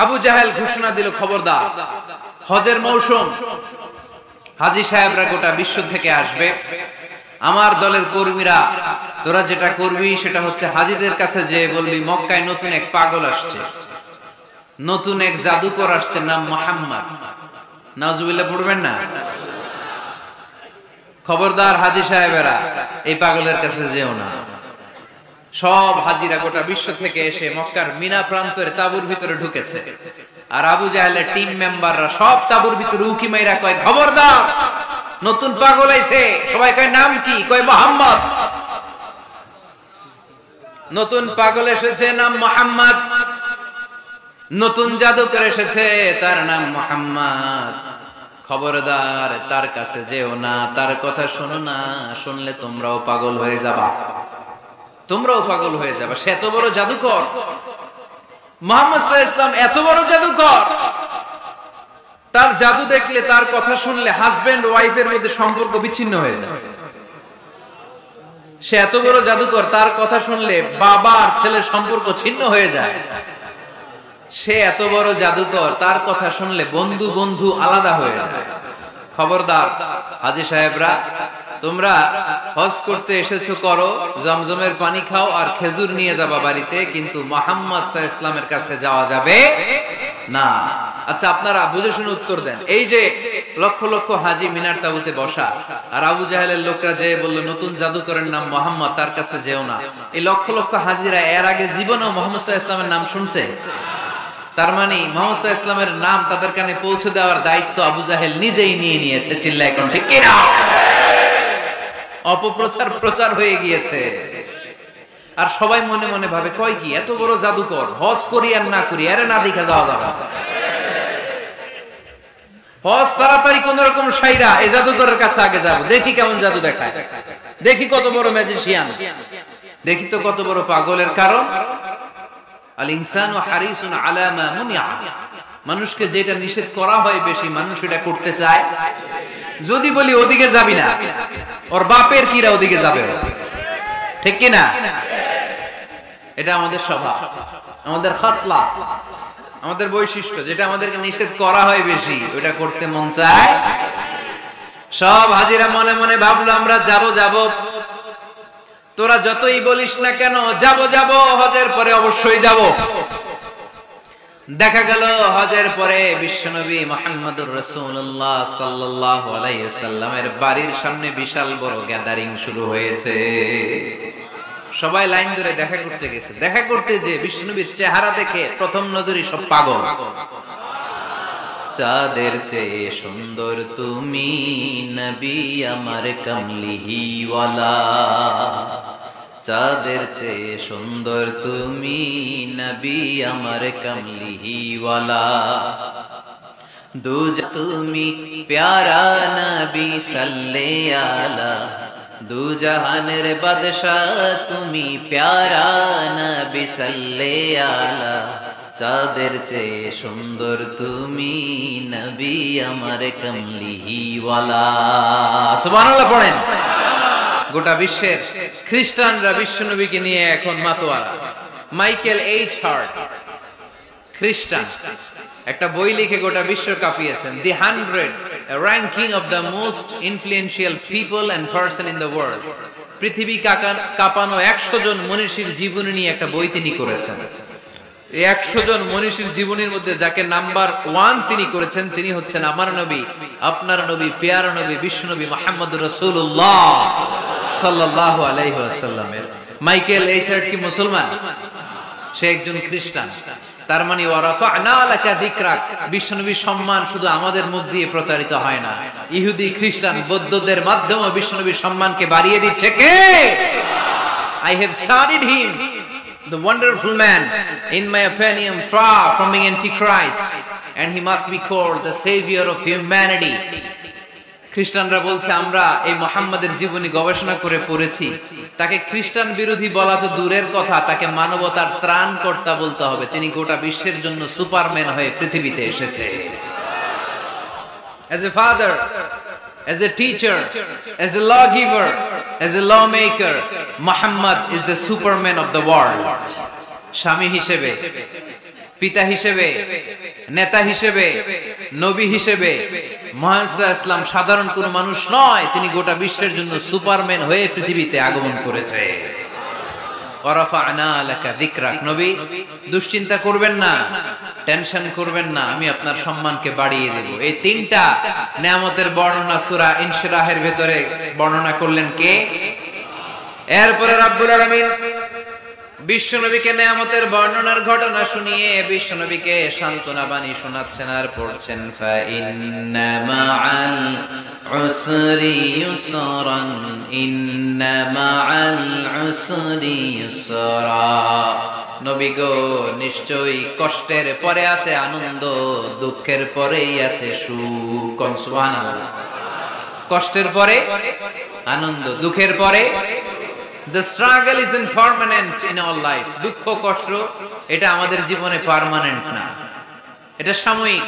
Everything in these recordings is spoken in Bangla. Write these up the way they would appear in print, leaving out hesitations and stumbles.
আবু জাহেল ঘোষণা দিল, খবরদার, হজের মৌসুম, হাজী সাহেবরা গোটা বিশ্ব থেকে আসবে, আমার দলের কর্মীরা তোরা যেটা করবি সেটা হচ্ছে হাজীদের কাছে যে বলবি মক্কায় নতুন এক পাগল আসছে, নতুন এক জাদুকর আসছে, নাম মুহাম্মদ। নাউজুবিল্লাহ পড়বেন না? খবরদার হাজী সাহেবেরা, এই পাগলের কাছে যেও না। সব হাজীরা গোটা বিশ্ব থেকে এসে মক্কার মিনা প্রান্তরে তাঁবুর ভিতরে ঢুকেছে, আর আবু জাহেলের টিম মেম্বাররা সব তাঁবুর ভিতরে উকি মাইরা কয়, খবরদার, নতুন পাগল আইছে। সবাই কয়, নাম কি? কয়, মুহাম্মদ। নতুন পাগল এসেছে, নাম মুহাম্মদ। নতুন জাদুকর এসেছে, তার নাম মুহাম্মদ। খবরদার, তার কাছে যেও না, তার কথা শোনো না, শুনলে তোমরাও পাগল হয়ে যাবা, তোমরাও পাগল হয়ে যাবা। সে এত বড় জাদুকর, মুহাম্মদ সাল্লাল্লাহু আলাইহি ওয়াসাল্লাম এত বড় জাদুকর, তার জাদু দেখলে, তার কথা শুনলে হাজবেন্ড ওয়াইফের মধ্যে সম্পর্ক বিচ্ছিন্ন হয়ে যায়। সে এত বড় জাদুকর, তার কথা শুনলে বাবা আর ছেলের সম্পর্ক ছিন্ন হয়ে যায়। সে এত বড় জাদুকর, তার কথা শুনলে বন্ধু বন্ধু আলাদা হয়ে যায়। খবরদার হাজী সাহেবরা, তোমরা হজ করতে এসেছো, করো, জমজমের পানি খাও আর খেজুর নিয়ে যাবা বাড়িতে, কিন্তু মুহাম্মদ সাল্লাল্লাহু আলাইহি ওয়াসাল্লামের কাছে যাওয়া যাবে না। আচ্ছা, আপনারা বুঝে শুনে উত্তর দেন। এই যে লক্ষ লক্ষ হাজী মিনার তাঁবুতে বসা, আর আবু জাহেলের লোকরা যে বলল নতুন জাদুকরের নাম মুহাম্মদ, তার কাছে যেও না, এই লক্ষ লক্ষ হাজীরা এর আগে জীবনেও মুহাম্মদ সাল্লাল্লাহু আলাইহি ওয়াসাল্লামের নাম শুনছে? তার মানে মুহাম্মদ সাল্লাল্লাহু আলাইহি ওয়াসাল্লামের নাম তাদের কানে পৌঁছে দেওয়ার দায়িত্ব আবু জাহেল নিজেই নিয়ে নিয়েছে। চিল্লায় কোন ঠিক কিনা? অপপ্রচার প্রচার হয়ে গিয়েছে। আর সবাই মনে মনে ভাবে, কয় কি, এত বড় জাদুকর, হজ করি আর না করি, আরে না দেখা যাওয়া যাবে, হজ তাড়াতাড়ি কোন রকম সাইরা এই জাদুকরের কাছে আগে যাব, দেখি কেমন জাদু দেখায়, দেখি কত বড় ম্যাজিশিয়ান, দেখি তো কত বড় পাগলের। কারণ আল ইনসানু হারিসুন আলা মা মুনিআ, মানুষকে যেটা নিষেধ করা হয় বেশি, মানুষ এটা করতে চায়। যদি বলি ওদিকে যাবি না, ওর বাপের কিরা ওদিকে যাবে, ঠিক কি না? এটা আমাদের স্বভাব, আমাদের খাসলা, আমাদের বৈশিষ্ট্য, যেটা আমাদেরকে নিষেধ করা হয় বেশি, ওটা করতে মন চায়। সব হাজীরা মনে মনে ভাবলো, আমরা যাব যাব, তোরা যতই বলিস না কেন, যাব যাব, হজের পরে অবশ্যই যাব। দেখা গেল হজের পরে বিশ্বনবী মুহাম্মদুর রাসূলুল্লাহ সাল্লাল্লাহু আলাইহি ওয়াসাল্লামের বাড়ির সামনে বিশাল বড় গ্যাদারিং শুরু হয়েছে। সবাই লাইন ধরে দেখা করতে গেছে। দেখা করতে যে বিশ্বনবীর চেহারা দেখে প্রথম নজরই সব পাগল। চাঁদের চেয়ে সুন্দর তুমি নবী আমার কামলিওয়ালা, চাঁদের চেয়ে সুন্দর তুমি নবী আমার কামলিওয়ালা, দুজ তুমি প্যারা নবী সাল্লে আলা, দু জাহানের বাদশাহ তুমি প্যারা নবী সাল্লে আলা, চাঁদের চেয়ে সুন্দর তুমি নবী আমার কামলিওয়ালা। সুবহানাল্লাহ পড়েন। গোটা বিশ্বের খ্রিস্টানরা বিশ্বনবীকে নিয়ে এখন মাতোয়ারা। মাইকেল এইচ হার্ট, খ্রিস্টান, একটা বই লিখে গোটা বিশ্ব কাঁপিয়েছেন, the 100 ranking of the most influential people and person in the world. পৃথিবী কাঁপানো 100 জন মনীষীর জীবনী নিয়ে একটা বই তিনি করেছেন। এই 100 জন মনীষীর জীবনীর মধ্যে যাকে নাম্বার 1 তিনি করেছেন, তিনি হচ্ছেন আমার নবী, আপনার নবী, পেয়ারা নবী, বিশ্বনবী মুহাম্মদুর রাসূলুল্লাহ সাল্লাল্লাহু আলাইহি ওয়াসাল্লামের। মাইকেল এইচ হার্ট কি মুসলমান? সে একজন খ্রিস্টান। তার মানে ওয়ারাফা'না লাকা যিকরাক, বিশ্বনবীর সম্মান শুধু আমাদের মুখ দিয়ে প্রচারিত হয় না, ইহুদি, খ্রিস্টান, বৌদ্ধদের মাধ্যমে বিশ্বনবীর সম্মানকে বাড়িয়ে দিচ্ছে কে? I have studied him, the wonderful man, in my opinion, far from being antichrist, and he must be called the savior of humanity. খ্রিস্টানরা বলছে, আমরা এই মুহাম্মাদের জীবনী গবেষণা করে পড়েছি, তাকে খ্রিস্টান বিরোধী বলা তো দূরের কথা, তাকে মানবতার ত্রাণকর্তা বলতে হবে। তিনি গোটা বিশ্বের জন্য সুপারম্যান হয়ে পৃথিবীতে এসেছে। As a father, as a teacher, as a lawgiver, as a lawmaker, Muhammad is the superman of the world. স্বামী হিসেবে, পিতা হিসেবে, নেতা হিসেবে, নবী হিসেবে মুহাম্মদ সাল্লাল্লাহু আলাইহি ওয়াসাল্লাম সাধারণ কোনো মানুষ নয়, তিনি গোটা বিশ্বের জন্য সুপারম্যান হয়ে পৃথিবীতে আগমন করেছে। ওয়ারাফা'না লাকা যিকরাক, নবী দুশ্চিন্তা করবেন না, টেনশন করবেন না, আমি আপনার সম্মানকে বাড়িয়ে দেব। এই তিনটা নিয়ামতের বর্ণনা সূরা ইনশিরাহের ভিতরে বর্ণনা করলেন কে? এরপরে রাব্বুল আলামিন বিশ্বনবীকে নিয়ামতের বর্ণনার ঘটনা শুনিয়ে বিশ্বনবীকে সান্ত্বনা বাণী শোনাচ্ছেন আর পড়ছেন, ফা ইন্না মাআল উসরি ইউসরান, ইন্না মাআল উসরি ইউসরা। নবী গো, নিশ্চয়ই কষ্টের পরে আছে আনন্দ, দুঃখের পরেই আছে সুখ। সুবহানাল্লাহ। কষ্টের পরে আনন্দ, দুঃখের পরে The struggle is impermanent in our life. দুঃখ কষ্ট এটা আমাদের জীবনে পার্মানেন্ট না, এটা সাময়িক।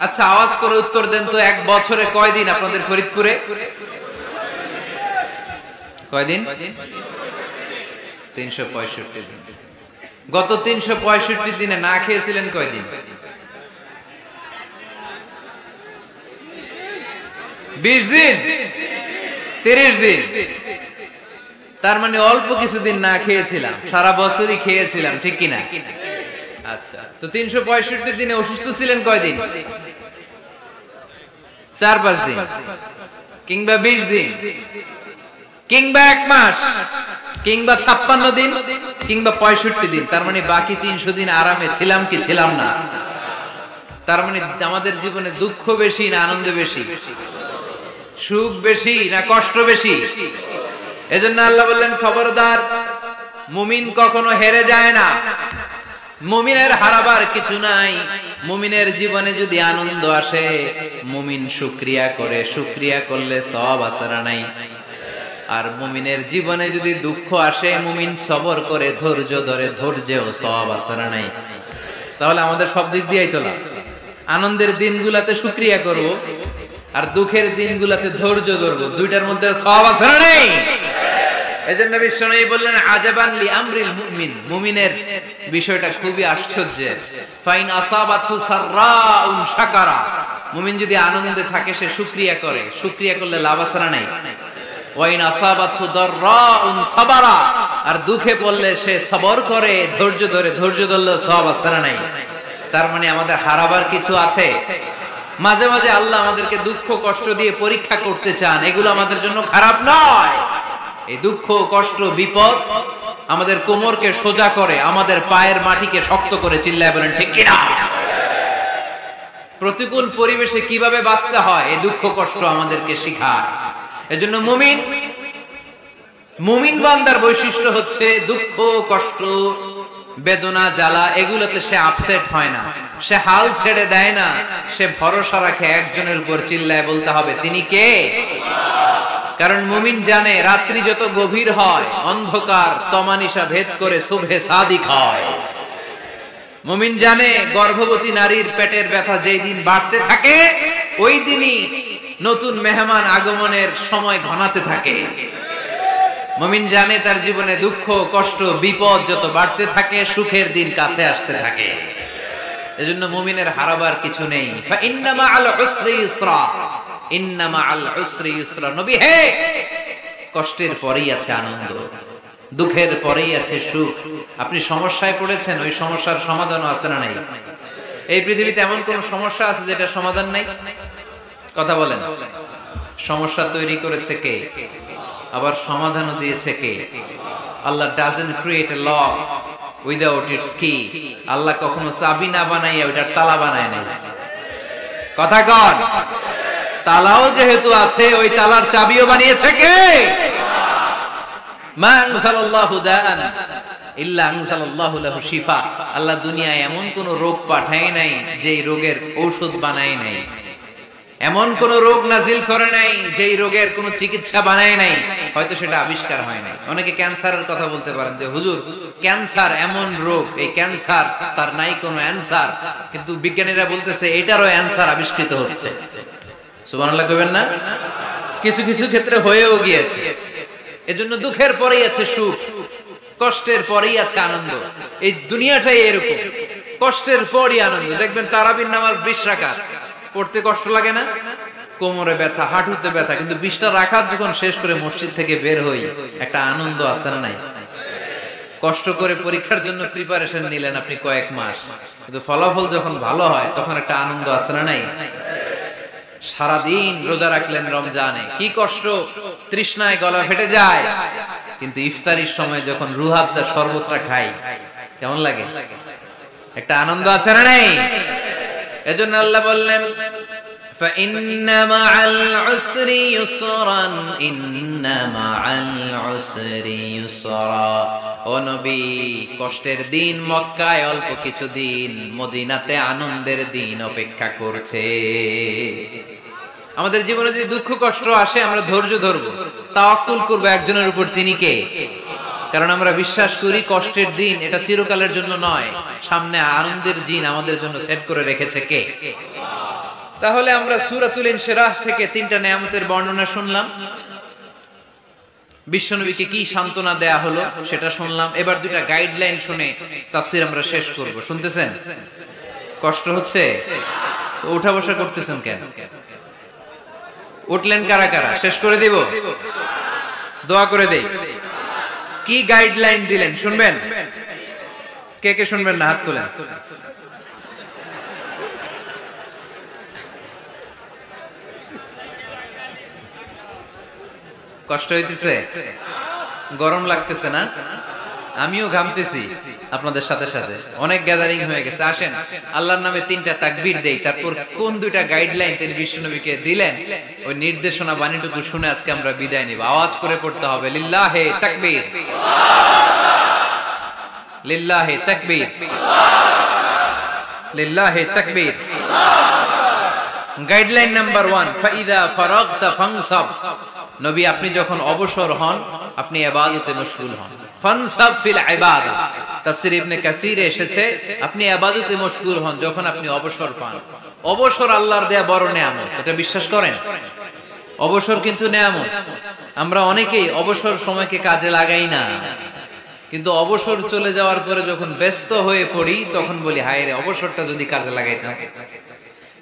আচ্ছা, আওয়াজ করে উত্তর দেন তো, এক বছরে কয়দিন আপনাদের ফরিদপুরে? কয়দিন? 365 দিন। গত 365 দিনে না খেয়েছিলেন কয়দিন? 20 দিন, 30 দিন। তার মানে অল্প কিছুদিন না খেয়েছিলাম, সারা বছরই খেয়েছিলাম, ঠিক কিনা? আচ্ছা, তো 365 দিনে অসুস্থ ছিলেন কয়দিন? 4-5 দিন, কিংবা 20 দিন, কিংবা 1 মাস, কিংবা 56 দিন, কিংবা 65 দিন। তার মানে বাকি 300 দিন আরামে ছিলাম কি ছিলাম না? তার মানে আমাদের জীবনে দুঃখ বেশি না আনন্দ বেশি? সুখ বেশি না কষ্ট বেশি? এজন্য আল্লাহ বললেন, খবরদার, মুমিন কখনো হেরে যায় না, মুমিনের হারাবার কিছু নাই। মুমিনের জীবনে যদি আনন্দ আসে, মুমিন শুকরিয়া করে, শুকরিয়া করলে সওয়াব আছে না নাই? আর মুমিনের জীবনে যদি দুঃখ আসে, মুমিন সবর করে, ধৈর্য ধরে, ধৈর্যেও সওয়াব আছে না নাই? তাহলে আমাদের সব দিক দিয়েই চলা, আনন্দের দিনগুলাতে শুকরিয়া করব, আর দুঃখের দিনগুলাতে ধৈর্য ধরবো, দুইটার মধ্যে সওয়াব আছে না নাই? এজন্য বিশ্বনবী বললেন, আজাবান লি আমরিল মুমিন, মুমিনের বিষয়টা খুবই আশ্চর্যের। ফাইন আসাবাতহু সাররাউন শাকারা, মুমিন যদি আনন্দে থাকে সে শুকরিয়া করে, শুকরিয়া করলে লাভ আছে না নাই? ওয়াইন আসাবাতহু দাররাউন সাবারা, আর দুঃখে পড়লে সে সবর করে, ধৈর্য ধরে, ধৈর্য ধরলে সওয়াব আছে না নাই? তার মানে আমাদের হারাবার কিছু আছে। মাঝে মাঝে আল্লাহ আমাদেরকে দুঃখ কষ্ট দিয়ে পরীক্ষা করতে চান, এগুলো আমাদের জন্য খারাপ নয়। এই দুঃখ কষ্ট বিপদ আমাদের কোমরকে সোজা করে, আমাদের পায়ের মাটিকে শক্ত করে, চিল্লায় বলেন ঠিক কিনা? প্রতিকূল পরিবেশে কিভাবে বাঁচতে হয় এই দুঃখ কষ্ট আমাদেরকে শেখায়। এজন্য মুমিন বান্দার বৈশিষ্ট্য হচ্ছে দুঃখ কষ্ট বেদনা জ্বালা এগুলোতে সে আপসেট হয় না, সে হাল ছেড়ে দেয় না, সে ভরসা রাখে একজনের উপর, চিল্লায় বলতে হবে তিনি কে? কারণ মুমিন জানে রাত্রি যত গভীর হয়, অন্ধকার তমানিসা ভেদ করে সুবহে সাদিক হয়। মুমিন জানে গর্ভবতী নারীর পেটের ব্যথা যেই দিন বাড়তে থাকে, ওই দিনই নতুন মেহমান আগমনের সময় ঘনাতে থাকে। মুমিন জানে তার জীবনে দুঃখ কষ্ট বিপদ যত বাড়তে থাকে, সুখের দিন কাছে আসতে থাকে। এজন্য মুমিনের হারাবার কিছু নেই। ফা ইন্না মাআল উসরি ইউসরা, ইন্না মাআল উসরি ইউসরা। নবী হে, কষ্টের পরেই আছে আনন্দ, দুঃখের পরেই আছে সুখ। আপনি সমস্যায় পড়েছেন, ওই সমস্যার সমাধানও আছে না নাই? এই পৃথিবীতে এমন কোন সমস্যা আছে যেটা সমাধান নাই? কথা বলেন। সমস্যা তৈরি করেছে কে? আবার সমাধানও দিয়েছে কে? আল্লাহ doesn't create a lock without its key. আল্লাহ কখনো চাবি না বানাইয়া ওইটার তালা বানায় নাই। কথা কন। তালাও যেহেতু আছে, ওই তালার চাবিও বানিয়েছে কে? মা আনজালাল্লাহু দাআন ইল্লা আনজালাল্লাহু লাহু শিফা। আল্লাহ দুনিয়ায় এমন কোন রোগ পাঠায় নাই যেই রোগের ঔষধ বানায় নাই, এমন কোন রোগ নাজিল করে নাই যেই রোগের কোন চিকিৎসা বানায় নাই, হয়তো সেটা আবিষ্কার হয় নাই। অনেকে ক্যান্সারের কথা বলতে পারেন যে হুজুর ক্যান্সার এমন রোগ, এই ক্যান্সার তার নাই কোনো অ্যানসার, কিন্তু বিজ্ঞানীরা বলতেছে এটারও অ্যানসার আবিষ্কৃত হচ্ছে। সুবহানাল্লাহ কইবেন না? কিছু কিছু ক্ষেত্রে হয়েও গিয়েছে। এজন্য দুঃখের পরেই আছে সুখ, কষ্টের পরেই আছে আনন্দ। এই দুনিয়াটাই এরকম, কষ্টের পরই আনন্দ। দেখবেন তারাবির নামাজ 20 রাকাত পড়তে কষ্ট লাগে না? কোমরে ব্যথা, হাঁটুতে ব্যথা, কিন্তু 20টা রাকাত যখন শেষ করে মসজিদ থেকে বের হই, একটা আনন্দ আছে না নাই? কষ্ট করে পরীক্ষার জন্য প্রিপারেশন নিলেন আপনি কয়েক মাস, কিন্তু ফলাফল যখন ভালো হয় তখন একটা আনন্দ আছে না নাই? সারাদিন রোজা রাখলেন রমজানে, কি কষ্ট, তৃষ্ণায় গলা ফেটে যায়, কিন্তু ইফতারির সময় যখন রুহাবজা শরবতটা খাই কেমন লাগে? একটা আনন্দ আছে না নাই? এজন্য আল্লাহ বললেন فإن مع العسر يسرا إن مع العسر يسرا। ও নবী, কষ্টের দিন মক্কায় অল্প কিছু দিন, মদিনাতে আনন্দের দিন অপেক্ষা করছে। আমাদের জীবনে যদি দুঃখ কষ্ট আসে আমরা ধৈর্য ধরবো, তাওয়াক্কুল করবো একজনের উপর, তিনি কে? কারণ আমরা বিশ্বাস করি কষ্টের দিন এটা চিরকালের জন্য নয়, সামনে আনন্দের দিন আমাদের জন্য সেট করে রেখেছে কে? তাহলে আমরা সূরাতুল ইনশিরাহ থেকে 3টা নিয়ামতের বর্ণনা শুনলাম, বিশ্বনবীকে কি সান্ত্বনা দেয়া হলো সেটা শুনলাম। এবার 2টা গাইডলাইন শুনে তাফসীর আমরা শেষ করব। শুনতেছেন? কষ্ট হচ্ছে তো উঠা বসা করতেছেন কেন? উঠলেন কারা কারা? শেষ করে দিব, দোয়া করে দেই। কি গাইডলাইন দিলেন শুনবেন? কে কে শুনবেন না হাত তোলেন। কষ্ট হইতেছে, গরম লাগতেছে না? আমিও ঘামতেছি আপনাদের সাথে সাথে, অনেক গ্যাদারিং হয়ে গেছে। আসেন আল্লাহর নামে 3টা তাকবীর দেই, তারপর কোন 2টা গাইডলাইন তিনি বিশ্বনবীকে দিলেন ওই নির্দেশনা বাণীটুকু শুনে আজকে আমরা বিদায় নিব। আওয়াজ করে পড়তে হবে লিল্লাহে তাকবীর, লিল্লাহে তাকবীর, লিল্লাহে তাকবীর। গাইডলাইন নাম্বার 1, ফাইদা ফারাগতা ফানসাব। নবী আপনি যখন অবসর হন আপনি ইবাদতে মশগুল হন। ফানসাব ফিল ইবাদা, তাফসীর ইবনে কাসিরে এসেছে আপনি ইবাদতে মশগুল হন যখন আপনি অবসর পান। অবসর আল্লাহর দেয়া বড় নিয়ামত, এটা বিশ্বাস করেন? অবসর কিন্তু নিয়ামত। আমরা অনেকেই অবসর সময়কে কাজে লাগাই না, কিন্তু অবসর চলে যাওয়ার পরে যখন ব্যস্ত হয়ে পড়ি তখন বলি হায় রে, অবসরটা যদি কাজে লাগাইতাম।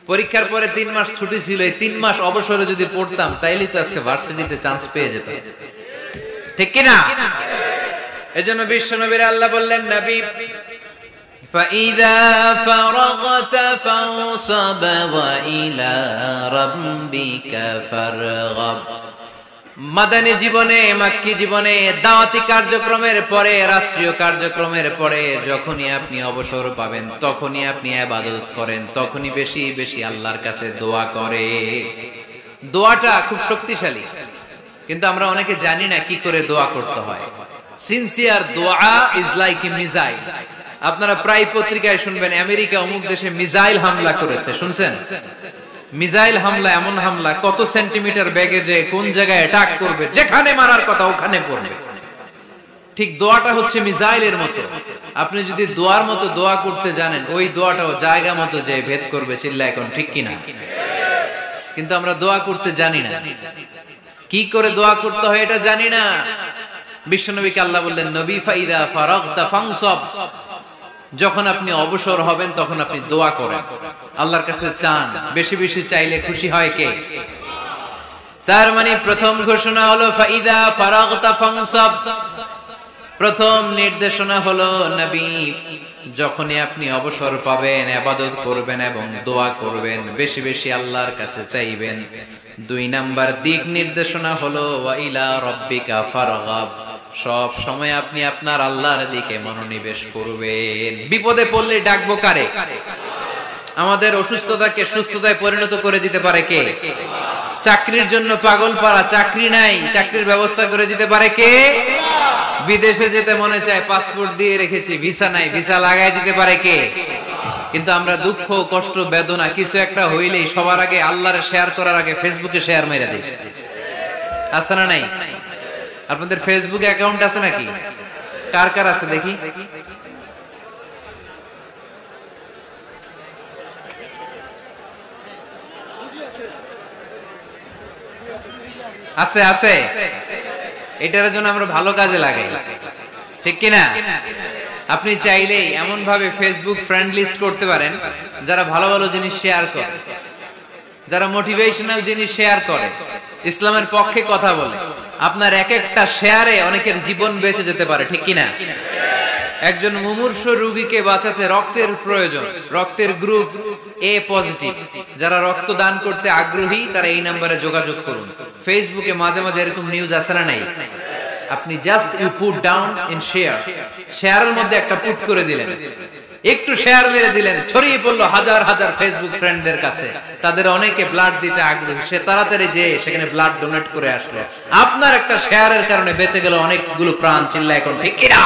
পরীক্ষার পরে 3 মাস ছুটি ছিল, এই 3 মাস অবসরে যদি পড়তাম তাইলে তো আজকে ভার্সিটিতে চান্স পেয়ে যেতাম, ঠিক কি না? এজন্য বিশ্বনবীর আল্লাহ বললেন নবী ফাইদা ফারাগতা ফানসাব ওয়া ইলা রাব্বিকা ফারগাব। মাদানী জীবনে, মাক্কি জীবনে, দাওয়াতি কার্যক্রমের পরে, রাষ্ট্রীয় কার্যক্রমের পরে যখনই আপনি অবসর পাবেন তখনই আপনি ইবাদত করেন, তখনই বেশি বেশি আল্লাহর কাছে দোয়া করে। দোয়াটা খুব শক্তিশালী, কিন্তু আমরা অনেকে জানি না কি করে দোয়া করতে হয়। সিনসিয়ার দোয়া ইজ লাইক এ মিসাইল। আপনারা প্রায় পত্রিকায় শুনবেন আমেরিকা অমুক দেশে মিসাইল হামলা করেছে, শুনছেন? মিসাইল হামলা এমন হামলা, কত সেন্টিমিটার বেগে যে কোন জায়গায় অ্যাটাক করবে, যেখানে মারার কথা ওখানে পড়বে। ঠিক দোয়াটা হচ্ছে মিসাইলের মতো। আপনি যদি দোয়ার মতো দোয়া করতে জানেন, ওই দোয়াটাও জায়গা মতো যে ভেদ করবে। চিল্লা এখন ঠিক কিনা? কিন্তু আমরা দোয়া করতে জানি না, কি করে দোয়া করতে হয় এটা জানি না। বিশ্বনবীকে আল্লাহ বললেন নবী ফাইদা ফারাগতা ফানসাব, যখন আপনি অবসর হবেন তখন আপনি দোয়া করেন, আল্লাহর কাছে চান। বেশি বেশি চাইলে খুশি হয় কে? তার মানে প্রথম ঘোষণা হলো ফাইদা ফারাগতা ফানসাব। প্রথম নির্দেশনা হলো নবী যখনই আপনি অবসর পাবেন ইবাদত করবেন এবং দোয়া করবেন, বেশি বেশি আল্লাহর কাছে চাইবেন। 2 নাম্বার দিক নির্দেশনা হলো ওয়া ইলা রাব্বিকা ফারগাব, সব সময় আপনি আপনার আল্লাহর দিকে মনোনিবেশ করবেন। বিপদে পড়লে ডাকবো কারে? আমাদের অসুস্থতাকে সুস্থতায় পরিণত করে দিতে পারে কে? চাকরির জন্য পাগল পারা, চাকরি নাই, চাকরির ব্যবস্থা করে দিতে পারে কে? বিদেশে যেতে মনে চায়, পাসপোর্ট দিয়ে রেখেছি, ভিসা নাই, ভিসা লাগাই দিতে পারে কে? কিন্তু আমরা দুঃখ কষ্ট বেদনা কিছু একটা হইলেই সবার আগে আল্লাহরে শেয়ার করার আগে ফেসবুকে শেয়ার মেরে দিই। আছে না নাই? আপনাদের ফেসবুক অ্যাকাউন্ট আছে নাকি? কার কার আছে দেখি? আছে আছে। এটার জন্য আমরা ভালো কাজে লাগাই। ঠিক কিনা? আপনি চাইলেই এমন ভাবে ফেসবুক ফ্রেন্ড লিস্ট করতে পারেন যারা ভালো ভালো জিনিস শেয়ার করে, যারা মোটিভেশনাল জিনিস শেয়ার করে, ইসলামের পক্ষে কথা বলে। আপনার এক একটা শেয়ারে অনেকের জীবন বেঁচে যেতে পারে, ঠিক কিনা? একজন মুমূর্ষু রোগীকে বাঁচাতে রক্তের প্রয়োজন, রক্তের গ্রুপ এ পজিটিভ। যারা রক্ত দান করতে আগ্রহী তারা এই নম্বরে যোগাযোগ করুন। ফেসবুকে মাঝে মাঝে এরকম নিউজ আসে না নাই? আপনি just you put down in share, শেয়ারের মধ্যে একটা পুট করে দিলেন, একটু শেয়ার মেরে দিলেন, ছড়িয়ে পড়লো হাজার হাজার ফেসবুক ফ্রেন্ডদের কাছে। তাদের অনেকে ব্লাড দিতে আগ্রহী, সে তাড়াতাড়ি যে সেখানে ব্লাড ডোনেট করে আসলো। আপনার একটা শেয়ারের কারণে বেঁচে গেল অনেকগুলো প্রাণ। চিল্লা এখন ঠিক কিনা?